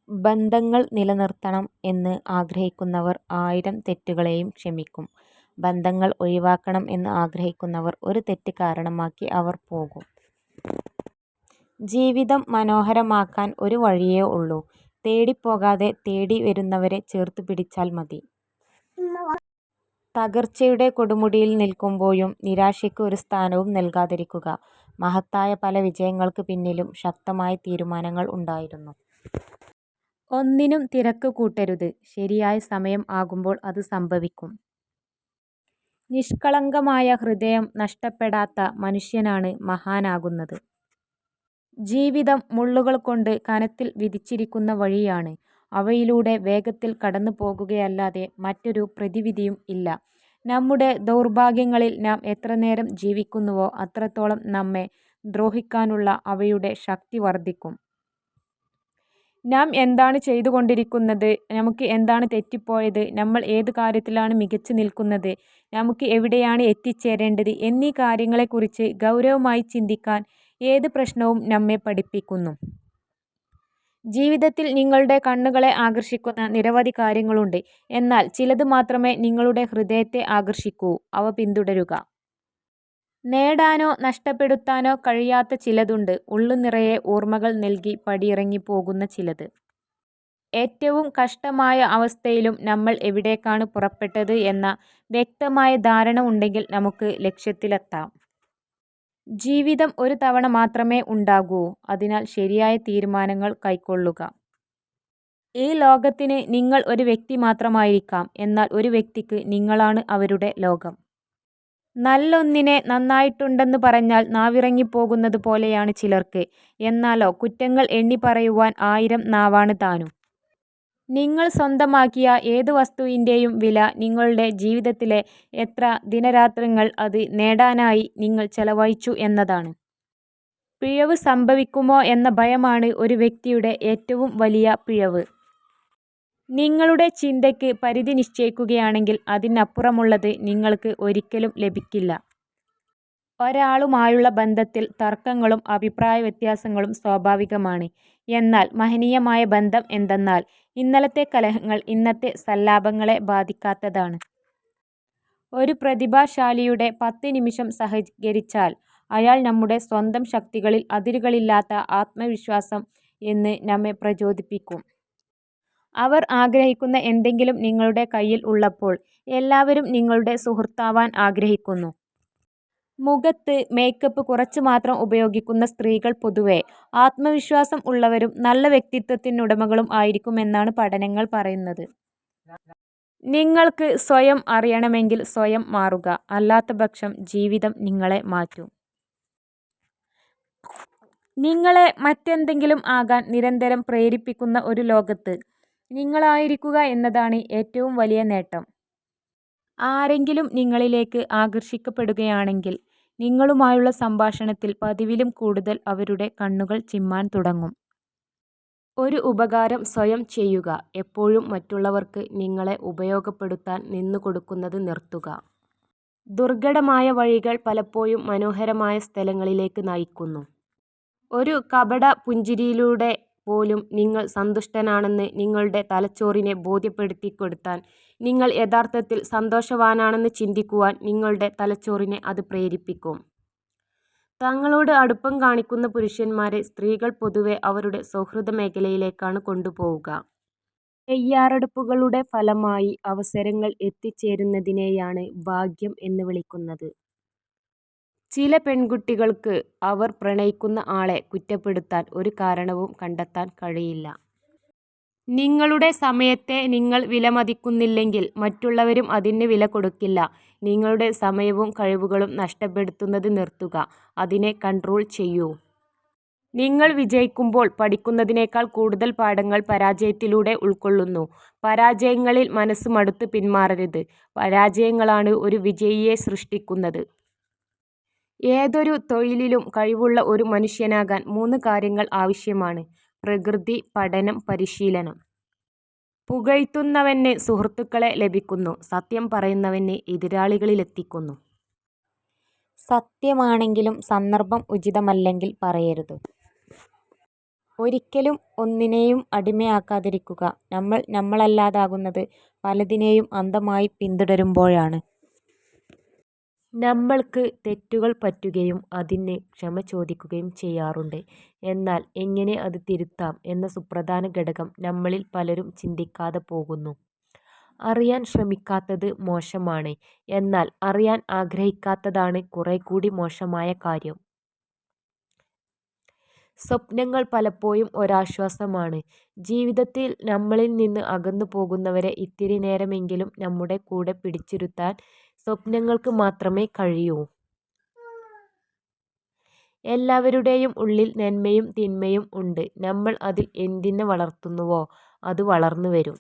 ബന്ധങ്ങൾ നിലനിർത്തണം എന്ന് ആഗ്രഹിക്കുന്നവർ 1000 തെറ്റുകളെയും ക്ഷമിക്കും. ബന്ധങ്ങൾ ഒഴിവാക്കണം എന്ന് ആഗ്രഹിക്കുന്നവർ ഒരു തെറ്റ് കാരണമാക്കി അവർ പോകും. ജീവിതം മനോഹരമാക്കാൻ ഒരു വഴിയേ ഉള്ളൂ. തേടിപ്പോകാതെ തേടി വരുന്നവരെ ചേർത്തു പിടിച്ചാൽ മതി. തകർച്ചയുടെ കൊടുമുടിയിൽ നിൽക്കുമ്പോഴും നിരാശയ്ക്ക് ഒരു സ്ഥാനവും നൽകാതിരിക്കുക. മഹത്തായ പല വിജയങ്ങൾക്ക് പിന്നിലും ശക്തമായ തീരുമാനങ്ങൾ ഉണ്ടായിരുന്നു. ഒന്നിനും തിരക്ക് കൂട്ടരുത്. ശരിയായ സമയം ആകുമ്പോൾ അത് സംഭവിക്കും. നിഷ്കളങ്കമായ ഹൃദയം നഷ്ടപ്പെടാത്ത മനുഷ്യനാണ് മഹാനാകുന്നത്. ജീവിതം മുള്ളുകൾ കൊണ്ട് കനത്തിൽ വിധിച്ചിരിക്കുന്ന വഴിയാണ്. അവയിലൂടെ വേഗത്തിൽ കടന്നു പോകുകയല്ലാതെ മറ്റൊരു പ്രതിവിധിയും ഇല്ല. നമ്മുടെ ദൗർഭാഗ്യങ്ങളിൽ നാം എത്രനേരം ജീവിക്കുന്നുവോ അത്രത്തോളം നമ്മെ ദ്രോഹിക്കാനുള്ള അവയുടെ ശക്തി വർദ്ധിക്കും. നാം എന്താണ് ചെയ്തുകൊണ്ടിരിക്കുന്നത്, നമുക്ക് എന്താണ് തെറ്റിപ്പോയത്, നമ്മൾ ഏത് കാര്യത്തിലാണ് മികച്ചു നിൽക്കുന്നത്, നമുക്ക് എവിടെയാണ് എത്തിച്ചേരേണ്ടത് എന്നീ കാര്യങ്ങളെക്കുറിച്ച് ഗൗരവമായി ചിന്തിക്കാൻ ഏത് പ്രശ്നവും നമ്മെ പഠിപ്പിക്കുന്നു. ജീവിതത്തിൽ നിങ്ങളുടെ കണ്ണുകളെ ആകർഷിക്കുന്ന നിരവധി കാര്യങ്ങളുണ്ട്. എന്നാൽ ചിലത് മാത്രമേ നിങ്ങളുടെ ഹൃദയത്തെ ആകർഷിക്കൂ. അവ പിന്തുടരുക. നേടാനോ നഷ്ടപ്പെടുത്താനോ കഴിയാത്ത ചിലതുണ്ട്. ഉള്ളുനിറയെ ഓർമ്മകൾ നൽകി പടിയിറങ്ങിപ്പോകുന്ന ചിലത്. ഏറ്റവും കഷ്ടമായ അവസ്ഥയിലും നമ്മൾ എവിടേക്കാണ് പുറപ്പെട്ടത് എന്ന വ്യക്തമായ ധാരണ ഉണ്ടെങ്കിൽ നമുക്ക് ലക്ഷ്യത്തിലെത്താം. ജീവിതം ഒരു തവണ മാത്രമേ ഉണ്ടാകൂ. അതിനാൽ ശരിയായ തീരുമാനങ്ങൾ കൈക്കൊള്ളുക. ഈ ലോകത്തിന് നിങ്ങൾ ഒരു വ്യക്തി മാത്രമായിരിക്കാം. എന്നാൽ ഒരു വ്യക്തിക്ക് നിങ്ങളാണ് അവരുടെ ലോകം. നല്ലൊന്നിനെ നന്നായിട്ടുണ്ടെന്ന് പറഞ്ഞാൽ നാവിറങ്ങിപ്പോകുന്നത് പോലെയാണ് ചിലർക്ക്. എന്നാലോ കുറ്റങ്ങൾ എണ്ണിപ്പറയുവാൻ 1000 നാവാണ് താനും. നിങ്ങൾ സ്വന്തമാക്കിയ ഏത് വസ്തുവിൻ്റെയും വില നിങ്ങളുടെ ജീവിതത്തിലെ എത്ര ദിനരാത്രങ്ങൾ അത് നേടാനായി നിങ്ങൾ ചെലവഴിച്ചു എന്നതാണ്. പിഴവ് സംഭവിക്കുമോ എന്ന ഭയമാണ് ഒരു വ്യക്തിയുടെ ഏറ്റവും വലിയ പിഴവ്. നിങ്ങളുടെ ചിന്തയ്ക്ക് പരിധി നിശ്ചയിക്കുകയാണെങ്കിൽ അതിനപ്പുറമുള്ളത് നിങ്ങൾക്ക് ഒരിക്കലും ലഭിക്കില്ല. ഒരാളുമായുള്ള ബന്ധത്തിൽ തർക്കങ്ങളും അഭിപ്രായ വ്യത്യാസങ്ങളും സ്വാഭാവികമാണ്. എന്നാൽ മഹനീയമായ ബന്ധം എന്തെന്നാൽ ഇന്നലത്തെ കലഹങ്ങൾ ഇന്നത്തെ സല്ലാപങ്ങളെ ബാധിക്കാത്തതാണ്. ഒരു പ്രതിഭാശാലിയുടെ 10 നിമിഷം സഹകരിച്ചാൽ അയാൾ നമ്മുടെ സ്വന്തം ശക്തികളിൽ അതിരുകളില്ലാത്ത ആത്മവിശ്വാസം എന്ന് നമ്മെ പ്രചോദിപ്പിക്കും. അവർ ആഗ്രഹിക്കുന്ന എന്തെങ്കിലും നിങ്ങളുടെ കയ്യിൽ ഉള്ളപ്പോൾ എല്ലാവരും നിങ്ങളുടെ സുഹൃത്താവാൻ ആഗ്രഹിക്കുന്നു. മുഖത്ത് മേക്കപ്പ് കുറച്ച് മാത്രം ഉപയോഗിക്കുന്ന സ്ത്രീകൾ പൊതുവെ ആത്മവിശ്വാസം ഉള്ളവരും നല്ല വ്യക്തിത്വത്തിനുടമകളും ആയിരിക്കുമെന്നാണ് പഠനങ്ങൾ പറയുന്നത്. നിങ്ങൾക്ക് സ്വയം അറിയണമെങ്കിൽ സ്വയം മാറുക. അല്ലാത്തപക്ഷം ജീവിതം നിങ്ങളെ മാറ്റും. നിങ്ങളെ മറ്റെന്തെങ്കിലും ആകാൻ നിരന്തരം പ്രേരിപ്പിക്കുന്ന ഒരു ലോകത്ത് നിങ്ങളായിരിക്കുക എന്നതാണ് ഏറ്റവും വലിയ നേട്ടം. ആരെങ്കിലും നിങ്ങളിലേക്ക് ആകർഷിക്കപ്പെടുകയാണെങ്കിൽ നിങ്ങളുമായുള്ള സംഭാഷണത്തിൽ പതിവിലും കൂടുതൽ അവരുടെ കണ്ണുകൾ ചിമ്മാൻ തുടങ്ങും. ഒരു ഉപകാരം സ്വയം ചെയ്യുക. എപ്പോഴും മറ്റുള്ളവർക്ക് നിങ്ങളെ ഉപയോഗപ്പെടുത്താൻ നിന്നുകൊടുക്കുന്നത് നിർത്തുക. ദുർഘടമായ വഴികൾ പലപ്പോഴും മനോഹരമായ സ്ഥലങ്ങളിലേക്ക് നയിക്കുന്നു. ഒരു കപട പുഞ്ചിരിയിലൂടെ പോലും നിങ്ങൾ സന്തുഷ്ടനാണെന്ന് നിങ്ങളുടെ തലച്ചോറിനെ ബോധ്യപ്പെടുത്തിക്കൊടുത്താൽ നിങ്ങൾ യഥാർത്ഥത്തിൽ സന്തോഷവാനാണെന്ന് ചിന്തിക്കുവാൻ നിങ്ങളുടെ തലച്ചോറിനെ അത് പ്രേരിപ്പിക്കും. തങ്ങളോട് അടുപ്പം കാണിക്കുന്ന പുരുഷന്മാരെ സ്ത്രീകൾ പൊതുവെ അവരുടെ സൗഹൃദ മേഖലയിലേക്കാണ് കൊണ്ടുപോവുക. തയ്യാറെടുപ്പുകളുടെ ഫലമായി അവസരങ്ങൾ എത്തിച്ചേരുന്നതിനെയാണ് ഭാഗ്യം എന്ന് വിളിക്കുന്നത്. ചില പെൺകുട്ടികൾക്ക് അവർ പ്രണയിക്കുന്ന ആളെ കുറ്റപ്പെടുത്താൻ ഒരു കാരണവും കണ്ടെത്താൻ കഴിയില്ല. നിങ്ങളുടെ സമയത്തെ നിങ്ങൾ വിലമതിക്കുന്നില്ലെങ്കിൽ മറ്റുള്ളവരും അതിന് വില കൊടുക്കില്ല. നിങ്ങളുടെ സമയവും കഴിവുകളും നഷ്ടപ്പെടുത്തുന്നത് നിർത്തുക. അതിനെ കൺട്രോൾ ചെയ്യൂ. നിങ്ങൾ വിജയിക്കുമ്പോൾ പഠിക്കുന്നതിനേക്കാൾ കൂടുതൽ പാഠങ്ങൾ പരാജയത്തിലൂടെ ഉൾക്കൊള്ളുന്നു. പരാജയങ്ങളിൽ മനസ്സ് മടുത്ത് പിന്മാറരുത്. പരാജയങ്ങളാണ് ഒരു വിജയിയെ സൃഷ്ടിക്കുന്നത്. ഏതൊരു തൊഴിലിലും കഴിവുള്ള ഒരു മനുഷ്യനാകാൻ 3 കാര്യങ്ങൾ ആവശ്യമാണ്: പ്രകൃതി, പഠനം, പരിശീലനം. പുകഴ്ത്തുന്നവന് സുഹൃത്തുക്കളെ ലഭിക്കുന്നു. സത്യം പറയുന്നവന് എതിരാളികളിലെത്തിക്കുന്നു. സത്യമാണെങ്കിലും സന്ദർഭം ഉചിതമല്ലെങ്കിൽ പറയരുത്. ഒരിക്കലും ഒന്നിനെയും അടിമയാക്കാതിരിക്കുക. നമ്മൾ നമ്മളല്ലാതാകുന്നത് പലതിനെയും അന്ധമായി പിന്തുടരുമ്പോഴാണ്. നമ്മൾക്ക് തെറ്റുകൾ പറ്റുകയും അതിന് ക്ഷമ ചോദിക്കുകയും ചെയ്യാറുണ്ട്. എന്നാൽ എങ്ങനെ അത് തിരുത്താം എന്ന സുപ്രധാന ഘടകം നമ്മളിൽ പലരും ചിന്തിക്കാതെ പോകുന്നു. അറിയാൻ ശ്രമിക്കാത്തത് മോശമാണ്. എന്നാൽ അറിയാൻ ആഗ്രഹിക്കാത്തതാണ് കുറെക്കൂടി മോശമായ കാര്യം. സ്വപ്നങ്ങൾ പലപ്പോഴും ഒരാശ്വാസമാണ്. ജീവിതത്തിൽ നമ്മളിൽ നിന്ന് അകന്നു പോകുന്നവരെ ഇത്തിരി നേരമെങ്കിലും നമ്മുടെ കൂടെ പിടിച്ചിരുത്താൻ സ്വപ്നങ്ങൾക്ക് മാത്രമേ കഴിയൂ. എല്ലാവരുടെയും ഉള്ളിൽ നന്മയും തിന്മയും ഉണ്ട്. നമ്മൾ അതിൽ എന്തിനെ വളർത്തുന്നുവോ അത് വളർന്നു വരും.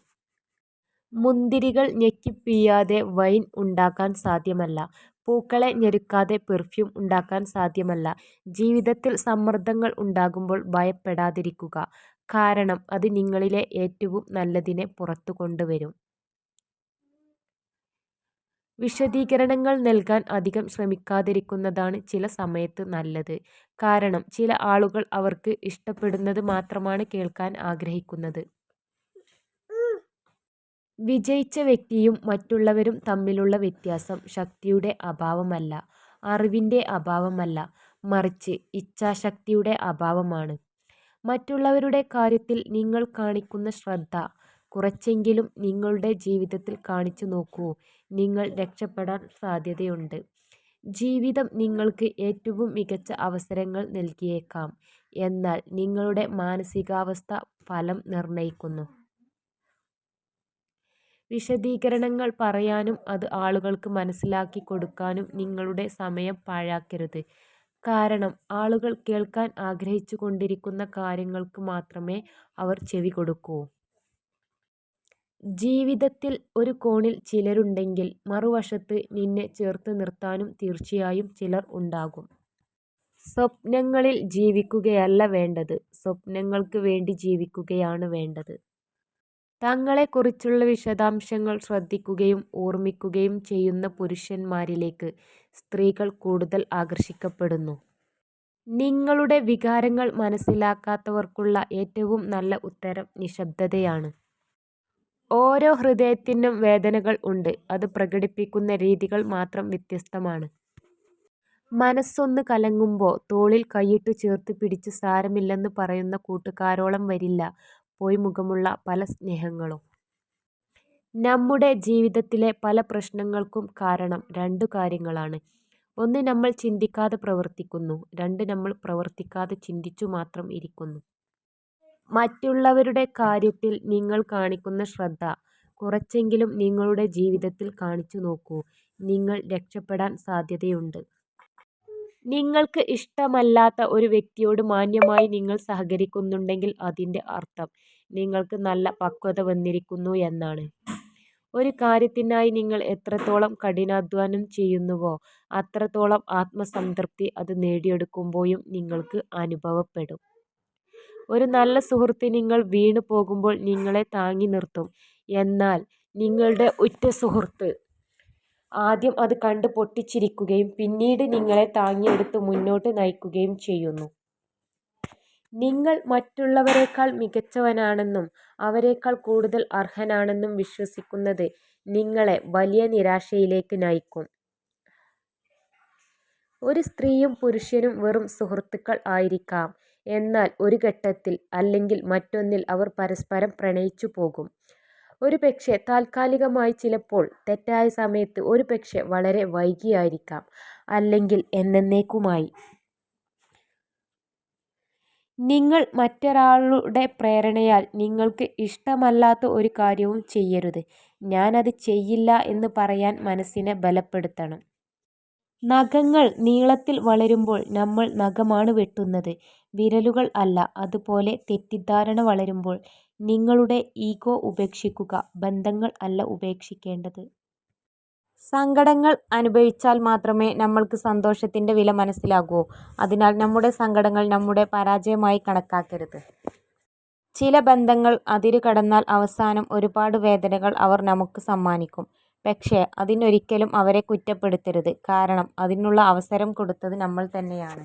മുന്തിരികൾ ഞെക്കിപ്പിഴിയാതെ വൈൻ ഉണ്ടാക്കാൻ സാധ്യമല്ല. പൂക്കളെ ഞെരുക്കാതെ പെർഫ്യൂം ഉണ്ടാക്കാൻ സാധ്യമല്ല. ജീവിതത്തിൽ സമ്മർദ്ദങ്ങൾ ഉണ്ടാകുമ്പോൾ ഭയപ്പെടാതിരിക്കുക. കാരണം അത് നിങ്ങളിലെ ഏറ്റവും നല്ലതിനെ പുറത്തു കൊണ്ടുവരും. വിശദീകരണങ്ങൾ നൽകാൻ അധികം ശ്രമിക്കാതിരിക്കുന്നതാണ് ചില സമയത്ത് നല്ലത്. കാരണം ചില ആളുകൾ അവർക്ക് ഇഷ്ടപ്പെടുന്നത് മാത്രമാണ് കേൾക്കാൻ ആഗ്രഹിക്കുന്നത്. വിജയിച്ച വ്യക്തിയും മറ്റുള്ളവരും തമ്മിലുള്ള വ്യത്യാസം ശക്തിയുടെ അഭാവമല്ല, അറിവിൻ്റെ അഭാവമല്ല, മറിച്ച് ഇച്ഛാശക്തിയുടെ അഭാവമാണ്. മറ്റുള്ളവരുടെ കാര്യത്തിൽ നിങ്ങൾ കാണിക്കുന്ന ശ്രദ്ധ കുറച്ചെങ്കിലും നിങ്ങളുടെ ജീവിതത്തിൽ കാണിച്ചു നോക്കൂ. നിങ്ങൾ രക്ഷപ്പെടാൻ സാധ്യതയുണ്ട്. ജീവിതം നിങ്ങൾക്ക് ഏറ്റവും മികച്ച അവസരങ്ങൾ നൽകിയേക്കാം, എന്നാൽ നിങ്ങളുടെ മാനസികാവസ്ഥ ഫലം നിർണ്ണയിക്കുന്നു. വിശദീകരണങ്ങൾ പറയാനും അത് ആളുകൾക്ക് മനസ്സിലാക്കി കൊടുക്കാനും നിങ്ങളുടെ സമയം പാഴാക്കരുത്. കാരണം ആളുകൾ കേൾക്കാൻ ആഗ്രഹിച്ചുകൊണ്ടിരിക്കുന്ന കാര്യങ്ങൾക്ക് മാത്രമേ അവർ ചെവി കൊടുക്കൂ. ജീവിതത്തിൽ ഒരു കോണിൽ ചിലരുണ്ടെങ്കിൽ മറുവശത്ത് നിന്നെ ചേർത്ത് നിർത്താനും തീർച്ചയായും ചിലർ ഉണ്ടാകും. സ്വപ്നങ്ങളിൽ ജീവിക്കുകയല്ല വേണ്ടത്, സ്വപ്നങ്ങൾക്ക് വേണ്ടി ജീവിക്കുകയാണ് വേണ്ടത്. തങ്ങളെക്കുറിച്ചുള്ള വിശദാംശങ്ങൾ ശ്രദ്ധിക്കുകയും ഓർമ്മിക്കുകയും ചെയ്യുന്ന പുരുഷന്മാരിലേക്ക് സ്ത്രീകൾ കൂടുതൽ ആകർഷിക്കപ്പെടുന്നു. നിങ്ങളുടെ വികാരങ്ങൾ മനസ്സിലാക്കാത്തവർക്കുള്ള ഏറ്റവും നല്ല ഉത്തരം നിശബ്ദതയാണ്. ഓരോ ഹൃദയത്തിനും വേദനകൾ ഉണ്ട്. അത് പ്രകടിപ്പിക്കുന്ന രീതികൾ മാത്രം വ്യത്യസ്തമാണ്. മനസ്സൊന്ന് കലങ്ങുമ്പോൾ തോളിൽ കൈയിട്ടു ചേർത്ത് പിടിച്ച് സാരമില്ലെന്ന് പറയുന്ന കൂട്ടുകാരോളം വരില്ല പോയ് മുഖമുള്ള പല സ്നേഹങ്ങളും. നമ്മുടെ ജീവിതത്തിലെ പല പ്രശ്നങ്ങൾക്കും കാരണം രണ്ടു കാര്യങ്ങളാണ്. ഒന്ന്, നമ്മൾ ചിന്തിക്കാതെ പ്രവർത്തിക്കുന്നു. രണ്ട്, നമ്മൾ പ്രവർത്തിക്കാതെ ചിന്തിച്ചു മാത്രം ഇരിക്കുന്നു. മറ്റുള്ളവരുടെ കാര്യത്തിൽ നിങ്ങൾ കാണിക്കുന്ന ശ്രദ്ധ കുറച്ചെങ്കിലും നിങ്ങളുടെ ജീവിതത്തിൽ കാണിച്ചു നോക്കൂ. നിങ്ങൾ രക്ഷപ്പെടാൻ സാധ്യതയുണ്ട്. നിങ്ങൾക്ക് ഇഷ്ടമല്ലാത്ത ഒരു വ്യക്തിയോട് മാന്യമായി നിങ്ങൾ സഹകരിക്കുന്നുണ്ടെങ്കിൽ അതിൻ്റെ അർത്ഥം നിങ്ങൾക്ക് നല്ല പക്വത വന്നിരിക്കുന്നു എന്നാണ്. ഒരു കാര്യത്തിനായി നിങ്ങൾ എത്രത്തോളം കഠിനാധ്വാനം ചെയ്യുന്നുവോ അത്രത്തോളം ആത്മസംതൃപ്തി അത് നേടിയെടുക്കുമ്പോഴും നിങ്ങൾക്ക് അനുഭവപ്പെടും. ഒരു നല്ല സുഹൃത്ത് നിങ്ങൾ വീണു പോകുമ്പോൾ നിങ്ങളെ താങ്ങി നിർത്തും. എന്നാൽ നിങ്ങളുടെ ഉറ്റ സുഹൃത്ത് ആദ്യം അത് കണ്ട് പൊട്ടിച്ചിരിക്കുകയും പിന്നീട് നിങ്ങളെ താങ്ങിയെടുത്ത് മുന്നോട്ട് നയിക്കുകയും ചെയ്യുന്നു. നിങ്ങൾ മറ്റുള്ളവരെക്കാൾ മികച്ചവനാണെന്നും അവരെക്കാൾ കൂടുതൽ അർഹനാണെന്നും വിശ്വസിക്കുന്നത് നിങ്ങളെ വലിയ നിരാശയിലേക്ക് നയിക്കും. ഒരു സ്ത്രീയും പുരുഷനും വെറും സുഹൃത്തുക്കൾ ആയിരിക്കാം. എന്നാൽ ഒരു ഘട്ടത്തിൽ അല്ലെങ്കിൽ മറ്റൊന്നിൽ അവർ പരസ്പരം പ്രണയിച്ചു പോകും. ഒരുപക്ഷെ താൽക്കാലികമായി, ചിലപ്പോൾ തെറ്റായ സമയത്ത്, ഒരുപക്ഷെ വളരെ വൈകിയായിരിക്കാം, അല്ലെങ്കിൽ എന്നേക്കുമായി. നിങ്ങൾ മറ്റൊരാളുടെ പ്രേരണയാൽ നിങ്ങൾക്ക് ഇഷ്ടമല്ലാത്ത ഒരു കാര്യവും ചെയ്യരുത്. ഞാനത് ചെയ്യില്ല എന്ന് പറയാൻ മനസ്സിനെ ബലപ്പെടുത്തണം. നഖങ്ങൾ നീളത്തിൽ വളരുമ്പോൾ നമ്മൾ നഖമാണ് വെട്ടുന്നത്, വിരലുകൾ അല്ല. അതുപോലെ തെറ്റിദ്ധാരണ വളരുമ്പോൾ നിങ്ങളുടെ ഈഗോ ഉപേക്ഷിക്കുക, ബന്ധങ്ങൾ അല്ല ഉപേക്ഷിക്കേണ്ടത്. സങ്കടങ്ങൾ അനുഭവിച്ചാൽ മാത്രമേ നമ്മൾക്ക് സന്തോഷത്തിൻ്റെ വില മനസ്സിലാകൂ. അതിനാൽ നമ്മുടെ സങ്കടങ്ങൾ നമ്മുടെ പരാജയമായി കണക്കാക്കരുത്. ചില ബന്ധങ്ങൾ അതിരു കടന്നാൽ അവസാനം ഒരുപാട് വേദനകൾ അവർ നമുക്ക് സമ്മാനിക്കും. പക്ഷേ അതിനൊരിക്കലും അവരെ കുറ്റപ്പെടുത്തരുത്. കാരണം അതിനുള്ള അവസരം കൊടുത്തത് നമ്മൾ തന്നെയാണ്.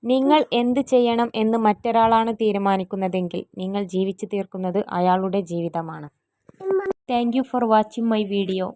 നിങ്ങൾ എന്ത് ചെയ്യണം എന്ന് മറ്റൊരാളാണ് തീരുമാനിക്കുന്നതെങ്കിൽ നിങ്ങൾ ജീവിച്ചു തീർക്കുന്നത് അയാളുടെ ജീവിതമാണ്. Thank you for watching my video.